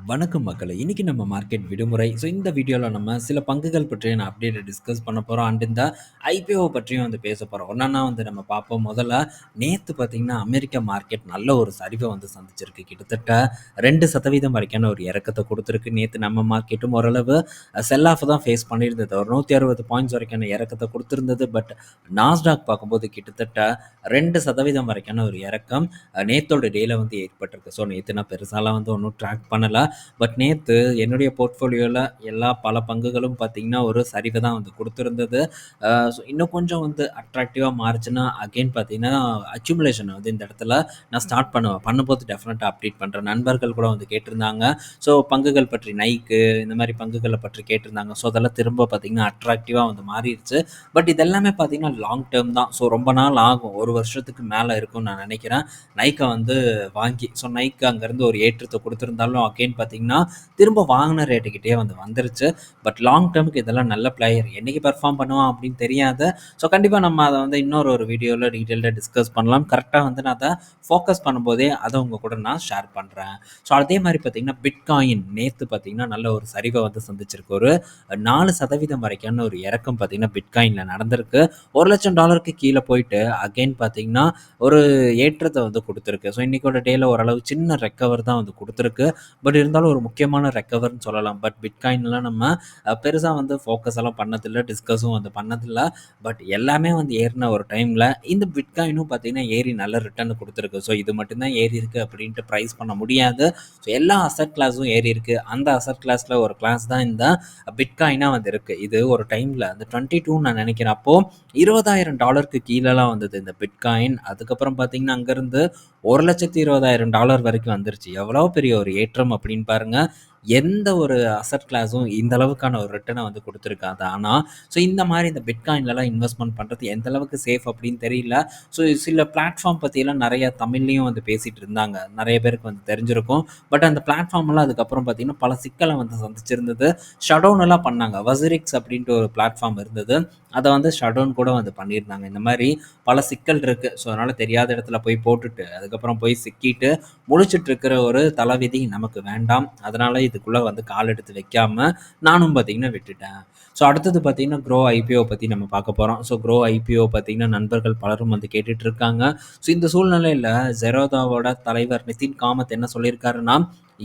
வணக்கம் மக்களே! இன்னைக்கு நம்ம மார்க்கெட் விடுமுறை. இந்த வீடியோல நம்ம சில பங்குகள் பற்றிய அப்டேட்ட டிஸ்கஸ் பண்ண போறோம். இந்த ஐபிஓ பற்றியும் பேச போறோம். ஒண்ணொண்ணா நம்ம பார்ப்போம். முதல்ல நேத்து பார்த்தீங்கன்னா, அமெரிக்க மார்க்கெட் நல்ல ஒரு சரிவ சந்திச்சிருக்கு. கிட்டத்தட்ட 2% வரைக்கான ஒரு இறக்கத்த குடுத்திருக்கு. நேத்து நம்ம மார்க்கெட்டும் ஓரளவு செல் ஆஃப் தான் ஃபேஸ் பண்ணியிருந்தது. ஒரு 160 பாயிண்ட்ஸ் வரைக்கான இறக்கத்த குடுத்திருந்தது. பட் நாஸ்டாக் பார்க்கும்போது கிட்டத்தட்ட 2% வரைக்கான ஒரு இறக்கம் நேத்தோட டேல ஏற்பட்டிருக்கு. நேத்து நான் பெருசாலாம் ஒண்ணும் ட்ராக் பண்ணல. பட் நேத்து என்னுடைய போர்ட்ஃபோலியோல பல பங்குகளும் பார்த்தீங்கன்னா, ஒரு சரிவு தான் குடுத்திருந்தது. இன்னும் கொஞ்சம் அட்ராக்டிவா மாறுச்சுன்னா, அகைன் பார்த்தீங்கன்னா, அக்யூமுலேஷன் இந்த இடத்துல நான் ஸ்டார்ட் பண்ணுவேன். பண்ணும்போது டெஃபினட்டா அப்டேட் பண்றேன். நண்பர்கள் கூட கேட்டிருந்தாங்க. பங்குகள் பற்றி நைக்கு இந்த மாரி பங்குகள பற்றி கேட்டிருந்தாங்க. அதெல்லாம் திரும்ப பார்த்தீங்கன்னா, அட்ராக்டிவா மாறிருச்சு. பட் இது எல்லாமே பார்த்தீங்கன்னா, லாங் டெர்ம் தான். ரொம்ப நாள் ஆகும். 1 வருஷத்துக்கு மேல இருக்கும்னு நான் நினைக்கிறேன். நைக்க வாங்கி நைக் அங்கேருந்து ஒரு ஏற்றத்த குடுத்திருந்தாலும் அகைன் பார்த்தீங்கன்னா, திரும்ப வாங்குன ரேட்டுக்கிட்டயே வந்துருச்சு. பட் லாங் டெர்ம்க்கு இதெல்லாம் நல்ல பிளேயர். என்னைக்கு பெர்ஃபார்ம் பண்ணுவான் அப்படின்னு தெரியாது. கண்டிப்பா நம்ம அத இன்னொரு ஒரு வீடியோல டீட்டெயில்டா டிஸ்கஸ் பண்ணலாம். கரெக்ட்டா நான் அத ஃபோக்கஸ் பண்ணும்போதே அத உங்க கூட நான் ஷேர் பண்றேன். அதே மாரி பார்த்தீங்கன்னா, பிட்காயின் நேத்து பார்த்தீங்கன்னா, நல்ல ஒரு சரிவ சந்திச்சிருக்கு. ஒரு 4% வரைக்கான ஒரு இறக்கம் பார்த்தீங்கன்னா, பிட்காயின்ல நடந்திருக்கு. $1,00,000 கீழ போயிட்டு அகைன் பார்த்தீங்கன்னா, ஒரு ஏற்றத்த குடுத்திருக்கு. இன்னைக்கோட டேல ஓரளவு சின்ன ரெக்கவர் தான் குடுத்திருக்கு. பட் இருந்தாலும் ஒரு முக்கியமான ரெக்கவர்ன்னு சொல்லலாம். பட் பிட்காயின்லாம் நம்ம பெருசா ஃபோக்கஸ் எல்லாம் பண்ணதில்ல. டிஸ்கஸும் பண்ணதில்ல. பட் எல்லாமே ஏறுன ஒரு டைம்ல இந்த பிட்காயினும் பார்த்தீங்கன்னா, ஏறி நல்ல ரிட்டர்ன் குடுத்திருக்கு. இது மட்டும் தான் ஏறியிருக்கு அப்படின்ட்டு பிரைஸ் பண்ண முடியாது. எல்லா அசெட் கிளாஸும் ஏறியிருக்கு. அந்த அசெட் கிளாஸ்ல ஒரு கிளாஸ் தான் இந்த பிட்காயினா இருக்கு. இது ஒரு டைம்ல அந்த 22 நான் நினைக்கிறேன். அப்போ $20,000 கீழலாம் வந்தது இந்த பிட்காயின். அதுக்கப்புறம் பார்த்தீங்கன்னா, அங்கருந்து $1,20,000 வரைக்கும் வந்துருச்சு. எவ்வளோ பெரிய ஒரு ஏற்றம் அப்படின்னு பாருங்க. எந்த ஒரு அசெட் கிளாஸும் இந்த அளவுக்கான ஒரு ரிட்டர்ன குடுத்துருக்காது. ஆனா, இந்த மாரி இந்த பிட்காயின்லலாம் இன்வெஸ்ட்மென்ட் பண்றது எந்த அளவுக்கு சேஃப் அப்படின்னு தெரியல. சில பிளாட்ஃபார்ம் பத்தியெல்லாம் நெறைய தமிழ்லயும் பேசிட்டு இருந்தாங்க. நெறைய பேருக்கு தெரிஞ்சிருக்கும். பட் அந்த பிளாட்ஃபார்ம்லாம் அதுக்கப்புறம் பார்த்தீங்கன்னா, பல சிக்கல சந்திச்சிருந்தது. ஷட் டவுன் எல்லாம் பண்ணாங்க. வசிரிக்ஸ் அப்படின்ட்டு ஒரு பிளாட்ஃபார்ம் இருந்தது. அத ஷட் டவுன் கூட பண்ணியிருந்தாங்க. இந்த மாரி பல சிக்கல் இருக்கு. அதனால தெரியாத இடத்துல போய் போட்டுட்டு, அதுக்கப்புறம் போய் சிக்கிட்டு முழிச்சுட்டு இருக்கிற ஒரு தலவிதி நமக்கு வேண்டாம். அதனால இதுக்குள்ள கால் எடுத்து வைக்காம நானும் பார்த்தீங்கன்னா விட்டுட்டேன். அடுத்தது பார்த்தீங்கன்னா, க்ரோ ஐபிஓ பத்தி நம்ம பார்க்க போறோம். க்ரோ ஐபிஓ பார்த்தீங்கன்னா, நண்பர்கள் பலரும் கேட்டுட்டு இருக்காங்க. இந்த சூழ்நிலையில Zerodhaவோட தலைவர் நிதின் காமத் என்ன சொல்லியிருக்காருன்னா,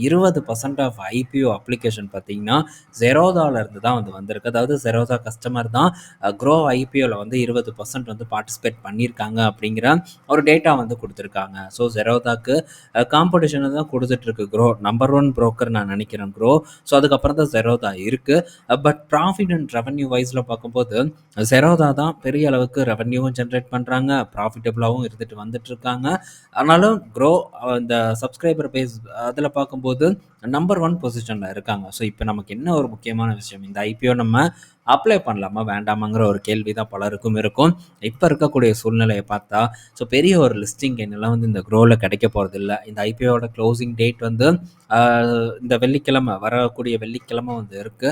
20% ஆஃப் ஐபிஓ அப்ளிகேஷன் பார்த்தீங்கன்னா, Zerodhaல இருந்து தான் வந்திருக்கு. அதாவது Zerodha கஸ்டமர் தான் க்ரோ ஐபிஓல 20% பார்ட்டிசிபேட் பண்ணியிருக்காங்க அப்படிங்கிற ஒரு டேட்டா குடுத்துருக்காங்க. Zerodhaக்கு காம்படிஷன தான் குடுத்துட்டுருக்கு க்ரோ. நம்பர் 1 புரோக்கர் நான் நினைக்கிறேன் க்ரோ. அதுக்கப்புறம் தான் Zerodha இருக்கு. பட் ப்ராஃபிட் அண்ட் ரெவென்யூ வைஸ்ல பார்க்கும்போது Zerodha தான் பெரிய அளவுக்கு ரெவென்யூவும் ஜெனரேட் பண்றாங்க. ப்ராஃபிட்டபிளாவும் இருந்துட்டு வந்துட்டுருக்காங்க. ஆனாலும் க்ரோ இந்த சப்ஸ்கிரைபர் பேஸ் அதில பார்க்கும்போது நம்பர் 1 பொசிஷன்ல இருக்காங்க. இப்ப நமக்கு என்ன ஒரு முக்கியமான விஷயம், இந்த ஐபிஓ நம்ம அப்ளை பண்ணலாமா? வேண்டாமாங்கிற ஒரு கேள்வி தான் பலருக்கும் இருக்கும். இப்ப இருக்கக்கூடிய சூழ்நிலைய பார்த்தா, பெரிய ஒரு லிஸ்டிங் கெயின்லாம் இந்த க்ரோல கிடைக்க போறதில்ல. இந்த ஐபிஓட க்ளோசிங் டேட் அ இந்த வெள்ளிக்கிழமை வரக்கூடிய வெள்ளிக்கிழமை இருக்கு.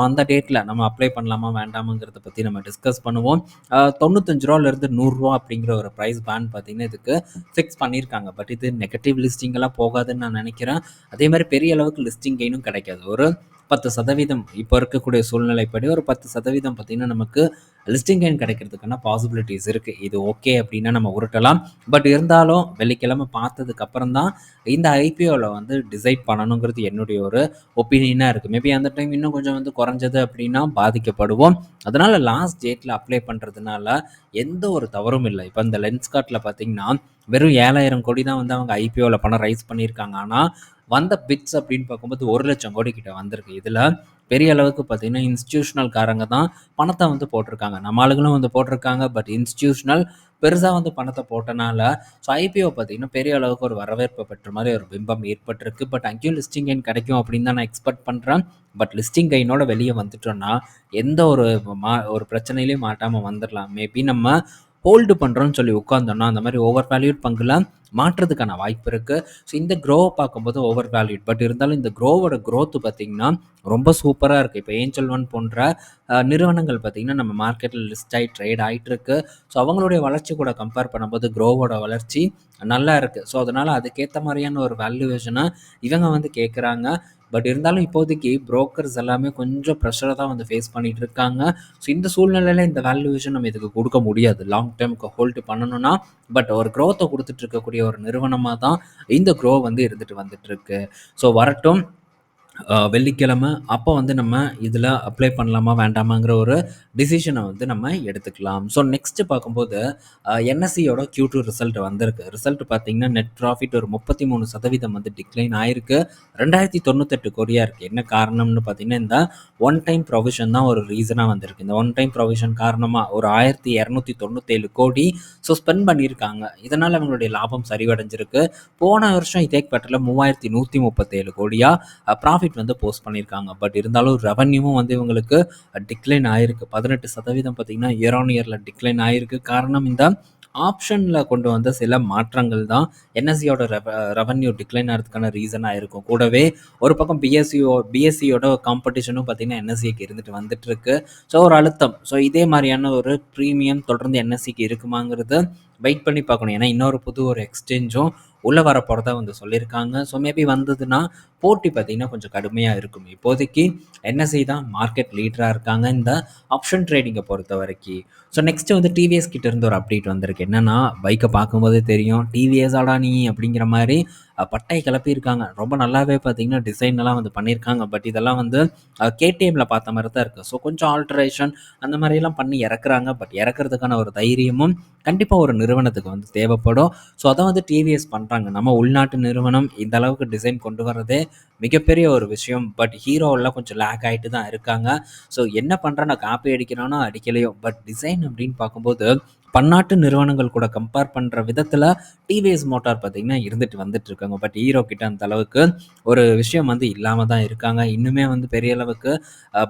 அந்த டேட்ல நம்ம அப்ளை பண்ணலாமா? வேண்டாமாங்கிறத பத்தி நம்ம டிஸ்கஸ் பண்ணுவோம். ₹95லேருந்து ₹100 அப்படிங்கிற ஒரு பிரைஸ் பேண்ட் பார்த்தீங்கன்னா, இதுக்கு ஃபிக்ஸ் பண்ணியிருக்காங்க. பட் இது நெகட்டிவ் லிஸ்டிங் எல்லாம் போகாதுன்னு நான் நினைக்கிறேன். அதே மாரி பெரிய அளவுக்கு லிஸ்டிங் கெயினும் கிடைக்காது. ஒரு 10% இப்போ இருக்கக்கூடிய சூழ்நிலைப்படி ஒரு 10% பார்த்தீங்கன்னா, நமக்கு லிஸ்டிங் கெயின் கிடைக்கிறதுக்கான பாசிபிலிட்டீஸ் இருக்கு. இது ஓகே அப்படின்னா நம்ம உருட்டலாம். பட் இருந்தாலும் வெள்ளிக்கிழமை பார்த்ததுக்கு அப்புறம் தான் இந்த ஐபிஓல டிசைட் பண்ணணுங்கிறது என்னுடைய ஒரு ஒப்பீனியனா இருக்கு. மேபி அந்த டைம் இன்னும் கொஞ்சம் குறைஞ்சது அப்படின்னா பாதிக்கப்படுவோம். அதனால லாஸ்ட் டேட்ல அப்ளை பண்றதுனால எந்த ஒரு தவறும் இல்ல. இப்ப இந்த லென்ஸ்கார்ட்ல பார்த்தீங்கன்னா, வெறும் 7,000 கோடி தான் அவங்க ஐபிஓல பணம் ரைஸ் பண்ணியிருக்காங்க. ஆனா வந்த பிட்ஸ் அப்படின்னு பார்க்கும்போது 1,00,000 கோடி கிட்ட வந்திருக்கு. இதுல பெரிய அளவுக்கு பார்த்தீங்கன்னா, இன்ஸ்டிடியூஷனல் காரங்க தான் பணத்த போட்டிருக்காங்க. நம்ம ஆளுங்களும் போட்டிருக்காங்க. பட் இன்ஸ்டிடியூஷனல் பெருசா பணத்த போட்டனால, ஐபிஓ பார்த்தீங்கன்னா, பெரிய அளவுக்கு ஒரு வரவேற்பு பெற்ற மாரி ஒரு பிம்பம் ஏற்பட்டிருக்கு. பட் அங்கேயும் லிஸ்டிங் கெயின் கிடைக்கும் அப்படின்னு தான் நான் எக்ஸ்பெக்ட் பண்றேன். பட் லிஸ்டிங் கெயினோட வெளிய வந்துட்டோம்னா, எந்த ஒரு ஒரு பிரச்சனையிலயும் மாட்டாம வந்துரலாம். மேபி நம்ம ஹோல்டு பண்றோம்னு சொல்லி உட்கார்ந்தோம்னா, அந்த மாரி ஓவர் வேல்யூட் பங்குல மாற்றதுக்கான வாய்ப்பு இருக்கு. இந்த க்ரோவ பார்க்கும்போது ஓவர் வேல்யூட். பட் இருந்தாலும் இந்த க்ரோவோட குரோத் பார்த்தீங்கன்னா, ரொம்ப சூப்பரா இருக்கு. இப்ப ஏஞ்சல் ஒன் போன்ற நிறுவனங்கள் பார்த்தீங்கன்னா, நம்ம மார்க்கெட்ல லிஸ்ட் ஆயி ட்ரேட் ஆயிட்டு இருக்கு. அவங்களுடைய வளர்ச்சி கூட கம்பேர் பண்ணும்போது க்ரோவோட வளர்ச்சி நல்லா இருக்கு. அதனால அதுக்கேத்த மாரியான ஒரு வேல்யூவேஷன இவங்க கேட்குறாங்க. பட் இருந்தாலும் இப்போதைக்கு புரோக்கர்ஸ் எல்லாமே கொஞ்சம் ப்ரெஷரை தான் வந்து ஃபேஸ் பண்ணிட்டு இருக்காங்க. ஸோ இந்த சூழ்நிலையில இந்த வேல்யூவேஷன் நம்ம இதுக்கு கொடுக்க முடியாது. லாங் டேர்முக்கு ஹோல்டு பண்ணணும்னா, பட் ஒரு க்ரோத்தை குடுத்துட்டு இருக்கக்கூடிய ஒரு நிறுவனமா தான் இந்த க்ரோ வந்து இருந்துட்டு வந்துட்டு இருக்கு. ஸோ வரட்டும். வெள்ளிக்கிழமை அப்போ வந்து நம்ம இதில அப்ளை பண்ணலாமா வேண்டாமாங்கிற ஒரு டிசிஷனை வந்து நம்ம எடுத்துக்கலாம். ஸோ நெக்ஸ்ட்டு பார்க்கும்போது என்எஸ்சியோட Q2 ரிசல்ட் வந்திருக்கு. ரிசல்ட் பார்த்தீங்கன்னா நெட் ப்ராஃபிட் ஒரு 33% வந்து டிக்ளைன் ஆயிருக்கு. 2098 கோடியா இருக்கு. என்ன காரணம்னு பார்த்தீங்கன்னா, இந்த ஒன் டைம் ப்ரொவிஷன் தான் ஒரு ரீசனா வந்திருக்கு. இந்த ஒன் டைம் ப்ரொவிஷன் காரணமா ஒரு 1297 கோடி ஸ்பெண்ட் பண்ணியிருக்காங்க. இதனால அவங்களுடைய லாபம் சரிவடைஞ்சிருக்கு. போன வருஷம் இதே குவார்ட்டர்ல 3137 கோடியா ப்ராஃபிட் வந்து போஸ்ட் பண்ணியிருக்காங்க. பட் இருந்தாலும் ரெவன்யூவும் வந்து இவங்களுக்கு டிக்ளைன் ஆயிருக்கு. 18% பார்த்தீங்கன்னா இயர் ஆன் இயரில் டிக்ளைன் ஆயிருக்கு. காரணம் இந்த ஆப்ஷனில் கொண்டு வந்த சில மாற்றங்கள் தான் என்எஸ்சியோட ரெவன்யூ டிக்ளைன் ஆகிறதுக்கான ரீசனாக இருக்கும். கூடவே ஒரு பக்கம் பிஎஸ்சியோட காம்படிஷனும் பார்த்தீங்கன்னா என்எஸ்சிக்கு இருந்துட்டு வந்துட்டு இருக்கு. ஸோ ஒரு அழுத்தம். ஸோ இதே மாதிரியான ஒரு ப்ரீமியம் தொடர்ந்து என்எஸ்சிக்கு இருக்குமாங்கிறது வெயிட் பண்ணி பார்க்கணும். ஏன்னா இன்னொரு புது ஒரு எக்ஸ்சேஞ்சும் உள்ளே வர போகிறதா வந்து சொல்லியிருக்காங்க. ஸோ மேபி வந்ததுன்னா போட்டி பார்த்தீங்கன்னா கொஞ்சம் கடுமையாக இருக்கும். இப்போதைக்கு என்எஸ்சி தான் மார்க்கெட் லீடராக இருக்காங்க இந்த ஆப்ஷன் ட்ரேடிங்கை பொறுத்த வரைக்கும். ஸோ நெக்ஸ்ட்டு வந்து டிவிஎஸ் கிட்ட இருந்து ஒரு அப்டேட் வந்திருக்கு. என்னன்னா பைக்கை பார்க்கும்போதே தெரியும் டிவிஎஸ் நீ அப்படிங்கிற மாதிரி பட்டை கிளப்பியிருக்காங்க. ரொம்ப நல்லாவே பார்த்தீங்கன்னா டிசைன்லாம் வந்து பண்ணியிருக்காங்க. பட் இதெல்லாம் வந்து கேடிஎம்மில் பார்த்த மாதிரி தான் இருக்குது. ஸோ கொஞ்சம் ஆல்ட்ரேஷன் அந்த மாதிரிலாம் பண்ணி இறக்குறாங்க. பட் இறக்குறதுக்கான ஒரு தைரியமும் கண்டிப்பாக ஒரு நிறுவனத்துக்கு வந்து தேவைப்படும். ஸோ அதை வந்து டிவிஎஸ் பண்ணுறாங்க. நம்ம உள்நாட்டு நிறுவனம் இந்த அளவுக்கு டிசைன் கொண்டு வரதே மிகப்பெரிய ஒரு விஷயம். பட் ஹீரோவெல்லாம் கொஞ்சம் லேக் ஆகிட்டு தான் இருக்காங்க. ஸோ என்ன பண்ணுறேன், நான் காப்பி அடிக்கிறானோ அடிக்கலையோ, பட் டிசைன் அப்படின்னு பார்க்கும்போது பன்னாட்டு நிறுவனங்கள் கூட கம்பேர் பண்ணுற விதத்தில் டிவிஎஸ் மோட்டார் பார்த்திங்கன்னா இருந்துட்டு வந்துட்டு இருக்காங்க. பட் ஹீரோ கிட்ட அந்த அளவுக்கு ஒரு விஷயம் வந்து இல்லாமல் தான் இருக்காங்க. இன்னுமே வந்து பெரிய அளவுக்கு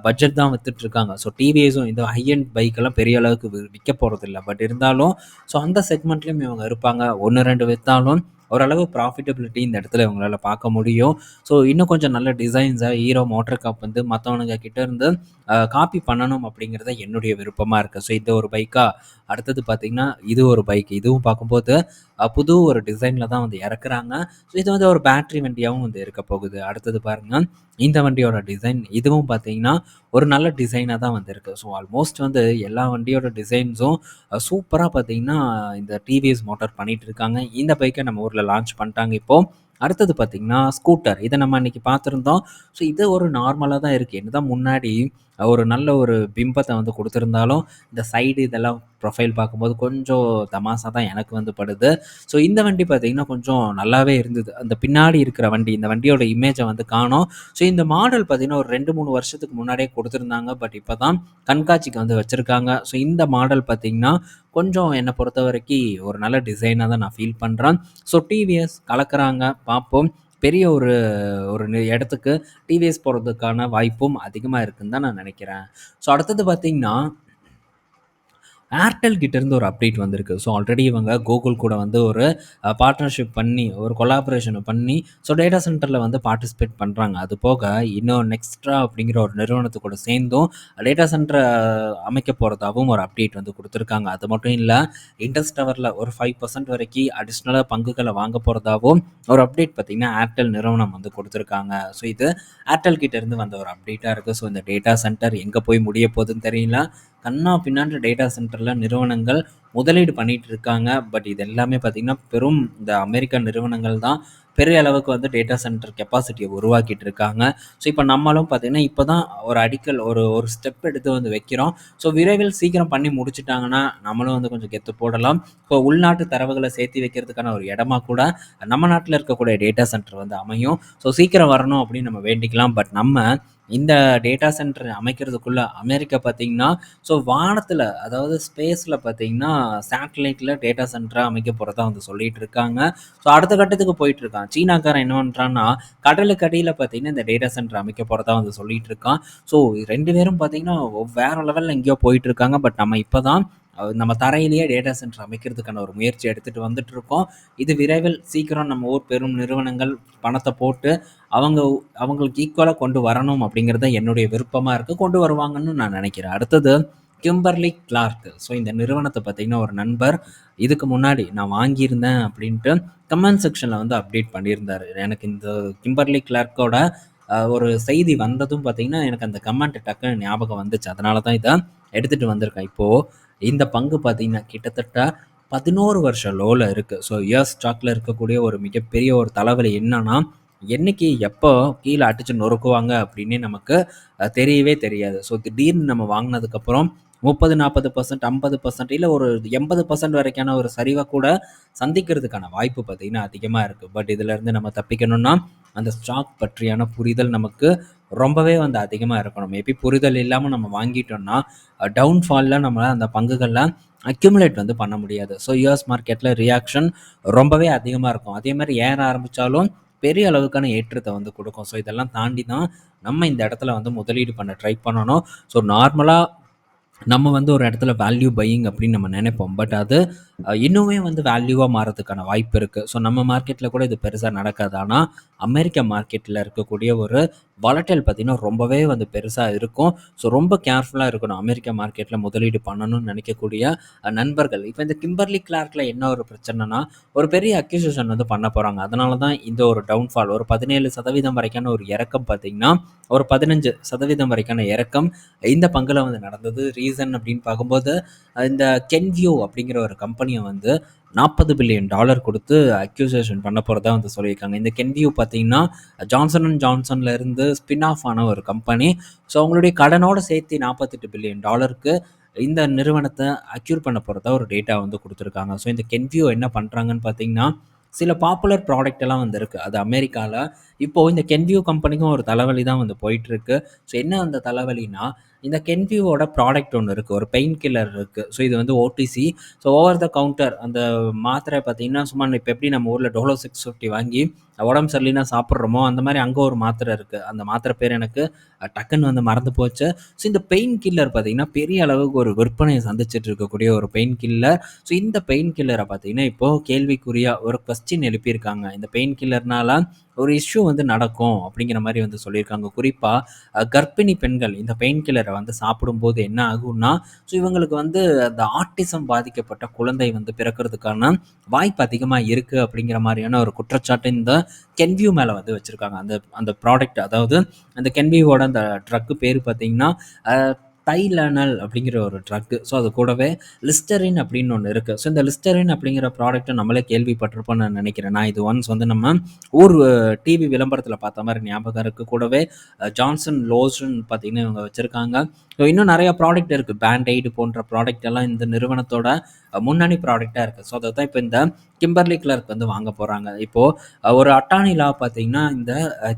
பட்ஜெட் தான் வித்துட்டு இருக்காங்க. ஸோ டிவிஎஸும் இந்த ஹை அண்ட் பைக்கெல்லாம் பெரிய அளவுக்கு விற்க போகிறதில்ல. பட் இருந்தாலும் ஸோ அந்த செக்மெண்ட்லேயும் இவங்க இருப்பாங்க. 1-2 விற்றாலும் ஓரளவு ப்ராஃபிட்டபிலிட்டி இந்த இடத்துல இவங்களால பார்க்க முடியும். ஸோ இன்னும் கொஞ்சம் நல்ல டிசைன்ஸை ஹீரோ மோட்டர் கப் வந்து மற்றவனுங்க கிட்ட இருந்து காப்பி பண்ணணும் அப்படிங்கிறத என்னுடைய விருப்பமாக இருக்குது. ஸோ இது ஒரு பைக்கா, அடுத்தது பார்த்திங்கன்னா இது ஒரு பைக். இதுவும் பார்க்கும்போது புது ஒரு டிசைனில் தான் வந்து இறக்குறாங்க. ஸோ இது வந்து ஒரு பேட்ரி வண்டியாகவும் வந்து இருக்க போகுது. அடுத்தது பாருங்கள், இந்த வண்டியோட டிசைன் இதுவும் பார்த்திங்கன்னா ஒரு நல்ல டிசைனாக தான் வந்து இருக்குது. ஸோ ஆல்மோஸ்ட் வந்து எல்லா வண்டியோட டிசைன்ஸும் சூப்பராக பார்த்திங்கன்னா இந்த டிவிஎஸ் மோட்டார் பண்ணிகிட்டு இருக்காங்க. இந்த பைக்கை நம்ம ஊரில் லான்ச் பண்ணிட்டாங்க இப்போது. அடுத்தது பார்த்திங்கன்னா ஸ்கூட்டர். இதை நம்ம அன்றைக்கி பார்த்துருந்தோம். ஸோ இது ஒரு நார்மலாக தான் இருக்குது. என்ன தான் முன்னாடி ஒரு நல்ல ஒரு பிம்பத்தை வந்து கொடுத்துருந்தாலும் இந்த சைடு இதெல்லாம் ப்ரொஃபைல் பார்க்கும்போது கொஞ்சம் தமாசா தான் எனக்கு வந்து படுது. ஸோ இந்த வண்டி பார்த்திங்கன்னா கொஞ்சம் நல்லாவே இருந்தது. அந்த பின்னாடி இருக்கிற வண்டி, இந்த வண்டியோட இமேஜை வந்து காணோம். ஸோ இந்த மாடல் பார்த்திங்கன்னா ஒரு 2-3 வருஷத்துக்கு முன்னாடியே கொடுத்துருந்தாங்க. பட் இப்போ தான் கண்காட்சிக்கு வந்து வச்சுருக்காங்க. ஸோ இந்த மாடல் பார்த்திங்கன்னா கொஞ்சம் என்னை பொறுத்த வரைக்கும் ஒரு நல்ல டிசைனாக தான் நான் ஃபீல் பண்ணுறேன். ஸோ டிவிஎஸ் கலக்கிறாங்க, பார்ப்போம். பெரிய ஒரு ஒரு இடத்துக்கு டிவிஎஸ் போகிறதுக்கான வாய்ப்பும் அதிகமாக இருக்குன்னு தான் நான் நினைக்கிறேன். ஸோ அடுத்தது பார்த்திங்கன்னா ஏர்டெல் கிட்டேருந்து ஒரு அப்டேட் வந்திருக்கு. ஸோ ஆல்ரெடி இவங்க கூகுள் கூட வந்து ஒரு பார்ட்னர்ஷிப் பண்ணி ஒரு கொலாபரேஷனை பண்ணி ஸோ டேட்டா சென்டரில் வந்து பார்ட்டிசிபேட் பண்ணுறாங்க. அது போக இன்னும் நெக்ஸ்ட்ரா அப்படிங்கிற ஒரு நிறுவனத்து கூட சேர்ந்தும் டேட்டா சென்டரை அமைக்க போகிறதாகவும் ஒரு அப்டேட் வந்து கொடுத்துருக்காங்க. அது மட்டும் இல்லை, இண்டஸ் டவரில் ஒரு 5% வரைக்கும் அடிஷ்னலாக பங்குகளை வாங்க போகிறதாகவும் ஒரு அப்டேட் பார்த்திங்கன்னா ஏர்டெல் நிறுவனம் வந்து கொடுத்துருக்காங்க. ஸோ இது ஏர்டெல் கிட்டேருந்து வந்த ஒரு அப்டேட்டாக இருக்குது. ஸோ இந்த டேட்டா சென்டர் எங்கே போய் முடிய போகுதுன்னு தெரியல. கண்ணா பின்னாண்டு டேட்டா சென்டரில் நிறுவனங்கள் முதலீடு பண்ணிகிட்டு இருக்காங்க. பட் இது எல்லாமே பார்த்திங்கன்னா பெரும் இந்த அமெரிக்க நிறுவனங்கள் தான் பெரிய அளவுக்கு வந்து டேட்டா சென்டர் கெப்பாசிட்டியை உருவாக்கிட்டு இருக்காங்க. ஸோ இப்போ நம்மளும் பார்த்திங்கன்னா இப்போ தான் ஒரு அடிக்கல் ஒரு ஒரு ஸ்டெப் எடுத்து வந்து வைக்கிறோம். ஸோ விரைவில் சீக்கிரம் பண்ணி முடிச்சிட்டாங்கன்னா நம்மளும் வந்து கொஞ்சம் கெத்து போடலாம். இப்போ உள்நாட்டு தரவுகளை சேர்த்து வைக்கிறதுக்கான ஒரு இடமா கூட நம்ம நாட்டில் இருக்கக்கூடிய டேட்டா சென்டர் வந்து அமையும். ஸோ சீக்கிரம் வரணும் அப்படின்னு நம்ம வேண்டிக்கலாம். பட் நம்ம இந்த டேட்டா சென்டர் அமைக்கிறதுக்குள்ள அமெரிக்கா பார்த்திங்கன்னா ஸோ வானத்தில், அதாவது ஸ்பேஸில் பார்த்திங்கன்னா சேட்டலைட்டில் டேட்டா சென்டரை அமைக்க போகிறதா வந்து சொல்லிகிட்டு இருக்காங்க. ஸோ அடுத்த கட்டத்துக்கு போயிட்டுருக்கான். சீனாக்காரன் என்ன பண்ணுறான்னா கடலுக்கு அடியில் பார்த்திங்கன்னா இந்த டேட்டா சென்டர் அமைக்க போகிறதா வந்து சொல்லிகிட்டு இருக்கான். ஸோ 2 பேரும் பார்த்திங்கன்னா வேறு லெவலில் எங்கேயோ போயிட்டுருக்காங்க. பட் நம்ம இப்போ தான் நம்ம தரையிலேயே டேட்டா சென்டர் அமைக்கிறதுக்கான ஒரு முயற்சி எடுத்துகிட்டு வந்துட்டுருக்கோம். இது விரைவில் சீக்கிரம் நம்ம ஊர் பெரும் நிறுவனங்கள் பணத்தை போட்டு அவங்களுக்கு ஈக்குவலாக கொண்டு வரணும் அப்படிங்கிறது என்னுடைய விருப்பமாக இருக்குது. கொண்டு வருவாங்கன்னு நான் நினைக்கிறேன். அடுத்தது கிம்பர்லி கிளார்க். ஸோ இந்த நிறுவனத்தை பார்த்திங்கன்னா ஒரு நண்பர் இதுக்கு முன்னாடி நான் வாங்கியிருந்தேன் அப்படின்ட்டு கமெண்ட் செக்ஷனில் வந்து அப்டேட் பண்ணியிருந்தார். எனக்கு இந்த கிம்பர்லி கிளார்க்கோட ஒரு செய்தி வந்ததும் பார்த்தீங்கன்னா, எனக்கு அந்த கமெண்ட் டக்குன்னு ஞாபகம் வந்துச்சு. அதனால தான் இத எடுத்துட்டு வந்திருக்கேன். இப்போ இந்த பங்கு பார்த்தீங்கன்னா, கிட்டத்தட்ட 11 வருஷம் லோல இருக்கு. ஸோ யுஎஸ் ஸ்டாக்ல இருக்கக்கூடிய ஒரு மிகப்பெரிய ஒரு தலைவலி என்னன்னா, என்னைக்கு, எப்போ கீழ அடிச்சு நொறுக்குவாங்க அப்படின்னே நமக்கு தெரியவே தெரியாது. ஸோ திடீர்னு நம்ம வாங்குனதுக்கப்புறம் 30, 40%, 50% இல்ல ஒரு 80% வரைக்கான ஒரு சரிவ கூட சந்திக்கிறதுக்கான வாய்ப்பு பார்த்தீங்கன்னா அதிகமா இருக்கு. பட் இதிலருந்து நம்ம தப்பிக்கணும்னா, அந்த ஸ்டாக் பற்றியான புரிதல் நமக்கு ரொம்பவே வந்து அதிகமா இருக்கணும். மேபி புரிதல் இல்லாம நம்ம வாங்கிட்டோம்னா, டவுன்ஃபால்ல நம்மளால அந்த பங்குகள்ல அக்யூமுலேட் வந்து பண்ண முடியாது. ஸோ யுஎஸ் மார்க்கெட்ல ரியாக்ஷன் ரொம்பவே அதிகமா இருக்கும். அதே மாரி ஏற ஆரம்பிச்சாலும் பெரிய அளவுக்கான ஏற்றத்த வந்து குடுக்கும். ஸோ இதெல்லாம் தாண்டி தான் நம்ம இந்த இடத்துல வந்து முதலீடு பண்ண ட்ரை பண்ணணும். ஸோ நார்மலா நம்ம வந்து ஒரு இடத்துல வேல்யூ பையிங் அப்படின்னு நம்ம நினைப்போம். பட் அது இன்னுமே வந்து வேல்யூவா மாறதுக்கான வாய்ப்பு இருக்கு. ஸோ நம்ம மார்க்கெட்ல கூட இது பெருசா நடக்காது. ஆனா அமெரிக்க மார்க்கெட்ல இருக்கக்கூடிய ஒரு வாலடைல் பார்த்தீங்கன்னா, ரொம்பவே வந்து பெருசா இருக்கும். ஸோ ரொம்ப கேர்ஃபுல்லா இருக்கணும். அமெரிக்க மார்க்கெட்ல முதலீடு பண்ணணும்னு நினைக்கக்கூடிய நண்பர்கள். இப்ப இந்த கிம்பர்லி கிளார்க்ல என்ன ஒரு பிரச்சனைனா, ஒரு பெரிய அக்யூசிஷன் வந்து பண்ண போறாங்க. அதனால தான் இந்த ஒரு டவுன்ஃபால் ஒரு 17% வரைக்கான ஒரு இறக்கம் பார்த்தீங்கன்னா, ஒரு 15% வரைக்கான இறக்கம் இந்த பங்குல வந்து நடந்தது. ரீசன் அப்படின்னு பார்க்கும்போது, இந்த கென்வியூ அப்படிங்கிற ஒரு கம்பெனிய வந்து $40 பில்லியன் குடுத்து அக்யூசேஷன் பண்ண போறதா வந்து சொல்லியிருக்காங்க. இந்த கென்வியூ பார்த்தீங்கன்னா, ஜான்சன் அண்ட் ஜான்சன்ல இருந்து ஸ்பின் ஆஃப் ஆன ஒரு கம்பெனி. ஸோ அவங்களுடைய கடனோட சேர்த்து $48 பில்லியன் இந்த நிறுவனத்த அக்யூர் பண்ண போறதா ஒரு டேட்டா வந்து குடுத்துருக்காங்க. ஸோ இந்த கென்வியூ என்ன பண்றாங்கன்னு பார்த்தீங்கன்னா, சில பாப்புலர் ப்ராடக்ட் எல்லாம் வந்து இருக்கு. அது அமெரிக்கால. இப்போ இந்த கென்வியூ கம்பெனிக்கும் ஒரு தலைவலி தான் வந்து போயிட்டுருக்கு. ஸோ என்ன அந்த தலைவலின்னா, இந்த கென்வியூவோட ப்ராடக்ட் ஒண்ணு இருக்கு. ஒரு பெயின் கில்லர் இருக்கு. ஸோ இது வந்து Odissi. So over the counter அந்த மாத்திரை பார்த்தீங்கன்னா, சும்மா இப்ப எப்படி நம்ம ஊர்ல டோலோ 650 வாங்கி உடம்பு சரியில்லைன்னா சாப்பிடுறோமோ, அந்த மாரி அங்க ஒரு மாத்திரை இருக்கு. அந்த மாத்திரை பேர் எனக்கு டக்குன்னு வந்து மறந்து போச்சு. ஸோ இந்த பெயின் கில்லர் பார்த்தீங்கன்னா, பெரிய அளவுக்கு ஒரு விற்பனைய சந்திச்சுட்டு இருக்கக்கூடிய ஒரு பெயின் கில்லர். ஸோ இந்த பெயின் கில்லர பார்த்தீங்கன்னா, இப்போ கேள்விக்குறியா ஒரு கொஸ்டின் எழுப்பியிருக்காங்க. இந்த பெயின் கில்லர்னால ஒரு இஷ்யூ வந்து நடக்கும் அப்படிங்கிற மாரி வந்து சொல்லியிருக்காங்க. குறிப்பா கர்ப்பிணி பெண்கள் இந்த பெயின் கில்லரை வந்து சாப்பிடும்போது என்ன ஆகும்னா, ஸோ இவங்களுக்கு வந்து அந்த ஆட்டிசம் பாதிக்கப்பட்ட குழந்தை வந்து பிறக்கிறதுக்கான வாய்ப்பு அதிகமாக இருக்குது அப்படிங்கிற மாதிரியான ஒரு குற்றச்சாட்டு இந்த கென்வியூ மேலே வந்து வச்சுருக்காங்க. அந்த அந்த ப்ராடக்ட், அதாவது அந்த கென்வியூவோட அந்த ட்ரக்கு பேர் பார்த்தீங்கன்னா டைலனல் அப்படிங்கிற ஒரு ட்ரக்கு. ஸோ அது கூடவே லிஸ்டரின் அப்படின்னு ஒன்று இருக்குது. ஸோ இந்த லிஸ்டரின் அப்படிங்கிற ப்ராடக்ட்டை நம்மளே கேள்விப்பட்டிருப்போம்னு நான் நினைக்கிறேன். நான் இது ஒன்ஸ் வந்து நம்ம ஊர் டிவி விளம்பரத்தில் பார்த்த மாதிரி ஞாபகம் இருக்குது. கூடவே ஜான்சன் லோஷன் பார்த்தீங்கன்னா இவங்க வச்சுருக்காங்க. ஸோ இன்னும் நிறைய ப்ராடக்ட் இருக்குது. பேண்டைடு போன்ற ப்ராடக்ட் எல்லாம் இந்த நிறுவனத்தோட முன்னணி ப்ராடக்டாக இருக்குது. ஸோ அதை தான் இப்போ இந்த கிம்பர்லி கிளார்க் வந்து வாங்க போகிறாங்க. இப்போது ஒரு அட்டானி லா பார்த்தீங்கன்னா, இந்த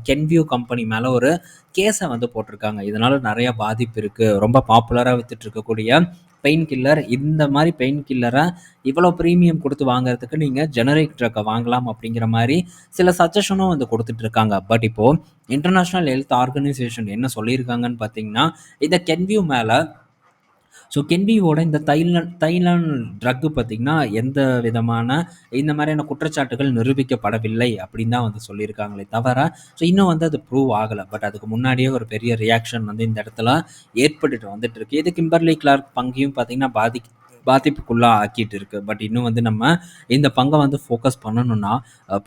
கென்வியூ கம்பெனி மேலே ஒரு கேஸை வந்து போட்டிருக்காங்க. இதனால நிறைய பாதிப்பு இருக்குது. ரொம்ப பாப்புலராக வித்துட்டு இருக்கக்கூடிய பெயின் கில்லர், இந்த மாதிரி பெயின் கில்லரை இவ்வளோ ப்ரீமியம் கொடுத்து வாங்குறதுக்கு நீங்கள் ஜெனரிக் ட்ரக்கை வாங்கலாம் அப்படிங்கிற மாதிரி சில சஜஷனும் வந்து கொடுத்துட்டு இருக்காங்க. பட் இப்போது இன்டர்நேஷ்னல் ஹெல்த் ஆர்கனைசேஷன் என்ன சொல்லியிருக்காங்கன்னு பார்த்தீங்கன்னா, இந்த கென்வியூ மேலே கென்வியோட இந்த தைலான் ட்ரக்கு பார்த்தீங்கன்னா, எந்த விதமான இந்த மாதிரியான குற்றச்சாட்டுகள் நிரூபிக்கப்படவில்லை அப்படின்னு தான் வந்து சொல்லியிருக்காங்களே தவிர, இன்னும் வந்து அது ப்ரூவ் ஆகலை. பட் அதுக்கு முன்னாடியே ஒரு பெரிய ரியாக்ஷன் வந்து இந்த இடத்துல ஏற்பட்டுட்டு வந்துட்டு இருக்கு. இது கிம்பர்லி கிளார்க் பங்கையும் பார்த்தீங்கன்னா பாதிப்புக்குள்ளா ஆக்கிட்டு இருக்கு. பட் இன்னும் வந்து நம்ம இந்த பங்கை வந்து ஃபோக்கஸ் பண்ணணும்னா,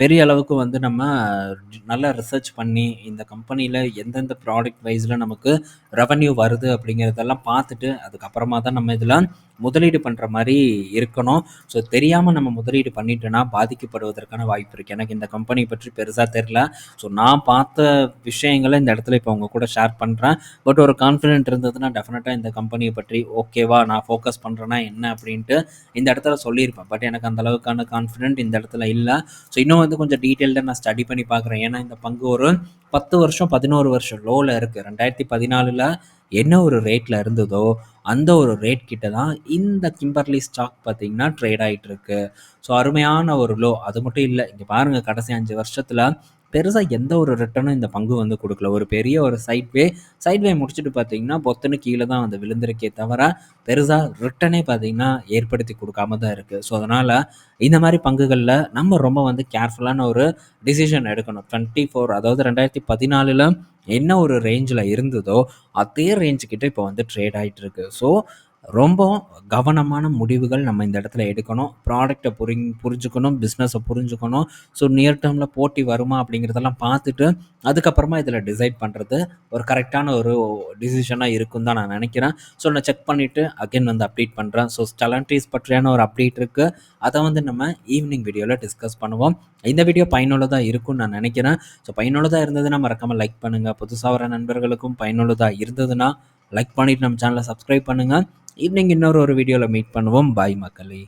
பெரிய அளவுக்கு வந்து நம்ம நல்லா ரிசர்ச் பண்ணி இந்த கம்பெனியில் எந்தெந்த ப்ராடக்ட் வைஸில் நமக்கு ரெவன்யூ வருது அப்படிங்கிறதெல்லாம் பார்த்துட்டு அதுக்கப்புறமா தான் நம்ம இதில் முதலீடு பண்ணுற மாதிரி இருக்கணும். ஸோ தெரியாமல் நம்ம முதலீடு பண்ணிட்டோன்னா பாதிக்கப்படுவதற்கான வாய்ப்பு இருக்குது. எனக்கு இந்த கம்பெனி பற்றி பெருசாக தெரில. ஸோ நான் பார்த்த விஷயங்களை இந்த இடத்துல இப்போ உங்கள் கூட ஷேர் பண்ணுறேன். பட் ஒரு கான்ஃபிடென்ட் இருந்ததுன்னா டெஃபினட்டாக இந்த கம்பெனியை பற்றி ஓகேவா நான் ஃபோக்கஸ் பண்ணுறேன்னா என்ன அப்படின்ட்டு இந்த இடத்துல சொல்லியிருப்பேன். பட் எனக்கு அந்த அளவுக்கான கான்ஃபிடென்ட் இந்த இடத்துல இல்லை. ஸோ இன்னும் வந்து கொஞ்சம் டீட்டெயில்டாக நான் ஸ்டடி பண்ணி பார்க்குறேன். ஏன்னா இந்த பங்கு ஒரு 10 வருஷம் 11 வருஷம் லோவில் இருக்குது. 2014 என்ன ஒரு ரேட்டில் இருந்ததோ அந்த ஒரு ரேட் கிட்ட தான் இந்த கிம்பர்லி ஸ்டாக் பார்த்தீங்கன்னா ட்ரேட் ஆகிட்டு இருக்கு. ஸோ அருமையான ஒரு லோ. அது மட்டும் இல்லை, இங்கே பாருங்கள், கடைசி 5 வருஷத்தில் பெருசாக எந்த ஒரு ரிட்டர்னும் இந்த பங்கு வந்து கொடுக்கல. ஒரு பெரிய ஒரு சைட்வே முடிச்சுட்டு பார்த்தீங்கன்னா பொத்துன்னு கீழே தான் வந்து விழுந்திருக்கே தவிர பெருசாக ரிட்டனே பார்த்தீங்கன்னா ஏற்படுத்தி கொடுக்காம தான் இருக்குது. ஸோ அதனால் இந்த மாதிரி பங்குகளில் நம்ம ரொம்ப வந்து கேர்ஃபுல்லான ஒரு டிசிஷன் எடுக்கணும். 24 அதாவது 2014 என்ன ஒரு ரேஞ்சில் இருந்ததோ அதே ரேஞ்சுக்கிட்ட இப்போ வந்து ட்ரேட் ஆகிட்டு இருக்கு. ஸோ ரொம்ப கவனமான முடிவுகள் நம்ம இந்த இடத்துல எடுக்கணும். ப்ராடக்ட்ட புரிஞ்சுக்கணும், பிஸ்னஸ புரிஞ்சுக்கணும். ஸோ நியர் டெர்ம்ல போட்டி வருமா அப்படிங்கிறதெல்லாம் பார்த்துட்டு, அதுக்கப்புறமா இதில டிசைட் பண்றது ஒரு கரெக்ட்டான ஒரு டிசிஷனா இருக்குன்னு தான் நான் நினைக்கிறேன். ஸோ நான் செக் பண்ணிட்டு அகைன் வந்து அப்டேட் பண்றேன். ஸோ Stellantis பற்றியான ஒரு அப்டேட் இருக்கு. அத வந்து நம்ம ஈவினிங் வீடியோல டிஸ்கஸ் பண்ணுவோம். இந்த வீடியோ பயனுள்ளதா இருக்கும்னு நான் நினைக்கிறேன். ஸோ பயனுள்ளதா இருந்ததுன்னா மறக்காம லைக் பண்ணுங்க. புதுசா வர நண்பர்களுக்கும் பயனுள்ளதா இருந்ததுன்னா லைக் பண்ணிட்டு நம்ம சேனல சப்ஸ்கிரைப் பண்ணுங்க. ஈவினிங் இன்னொரு வீடியோல மீட் பண்ணுவோம். பாய் மக்களே!